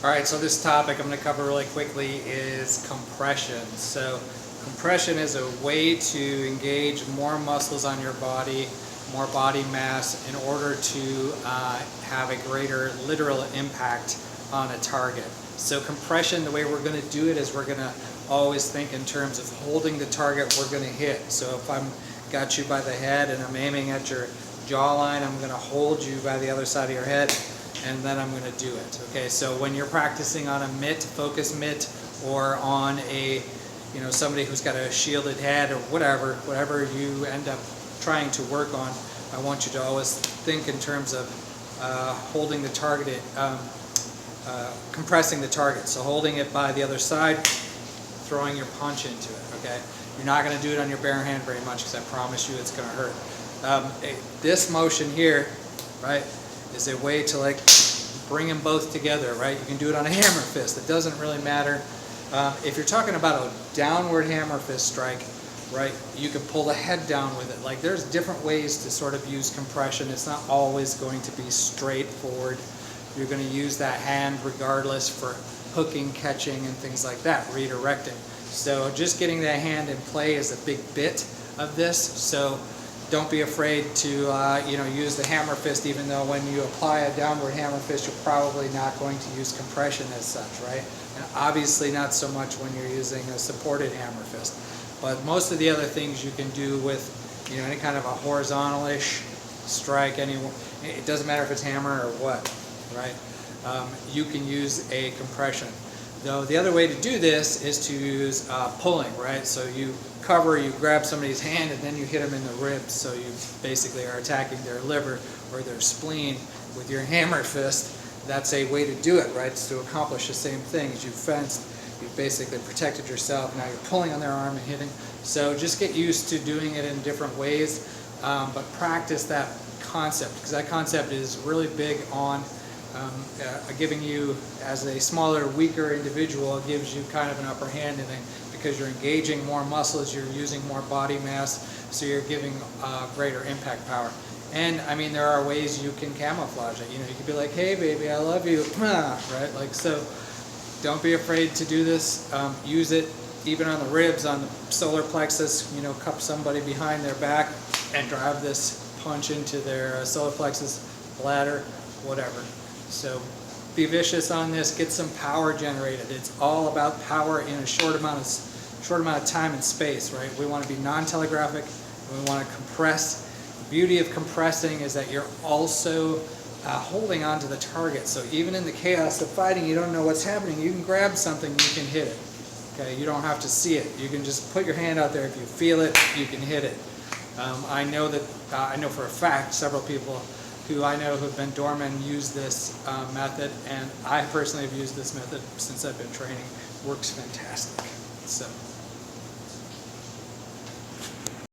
Alright, so this topic I'm going to cover really quickly is compression. So compression is a way to engage more muscles on your body, more body mass in order to have a greater literal impact on a target. So compression, the way we're going to do it is we're going to always think in terms of holding the target we're going to hit. So if I'm got you by the head and I'm aiming at your jawline, I'm going to hold you by the other side of your head, and then I'm going to do it. Okay, so when you're practicing on a mitt, focus mitt, or on a, somebody who's got a shielded head or whatever you end up trying to work on, I want you to always think in terms of holding the target, compressing the target. So holding it by the other side, throwing your punch into it. Okay, you're not going to do it on your bare hand very much because I promise you it's going to hurt. This motion here, right, is a way to bring them both together, right? You can do it on a hammer fist. It doesn't really matter. If you're talking about a downward hammer fist strike, right, you can pull the head down with it. There's different ways to sort of use compression. It's not always going to be straightforward. You're going to use that hand regardless for hooking, catching, and things like that, redirecting. So just getting that hand in play is a big bit of this. So don't be afraid to use the hammer fist, even though when you apply a downward hammer fist, you're probably not going to use compression as such, right? And obviously not so much when you're using a supported hammer fist. But most of the other things you can do with any kind of a horizontal-ish strike, it doesn't matter if it's hammer or what, right? You can use a compression. Though the other way to do this is to use pulling, right? So you grab somebody's hand and then you hit them in the ribs, so you basically are attacking their liver or their spleen with your hammer fist. That's a way to do it, right? It's to accomplish the same thing. As you've fenced, you've basically protected yourself, now you're pulling on their arm and hitting. So just get used to doing it in different ways, but practice that concept, because that concept is really big on giving you, as a smaller, weaker individual, it gives you kind of an upper hand in it, because you're engaging more muscles, you're using more body mass, so you're giving greater impact power. And there are ways you can camouflage it. You could be like, "Hey baby, I love you," right? So don't be afraid to do this. Use it even on the ribs, on the solar plexus. Cup somebody behind their back and drive this punch into their solar plexus, bladder, whatever. So be vicious on this, get some power generated. It's all about power in a short amount of time and space, right? We want to be non-telegraphic, we want to compress. The beauty of compressing is that you're also holding on to the target. So even in the chaos of fighting, you don't know what's happening, you can grab something, you can hit it. Okay, you don't have to see it. You can just put your hand out there. If you feel it, you can hit it. I know for a fact several people who I know who've been doormen use this method, and I personally have used this method since I've been training. It works fantastic. So.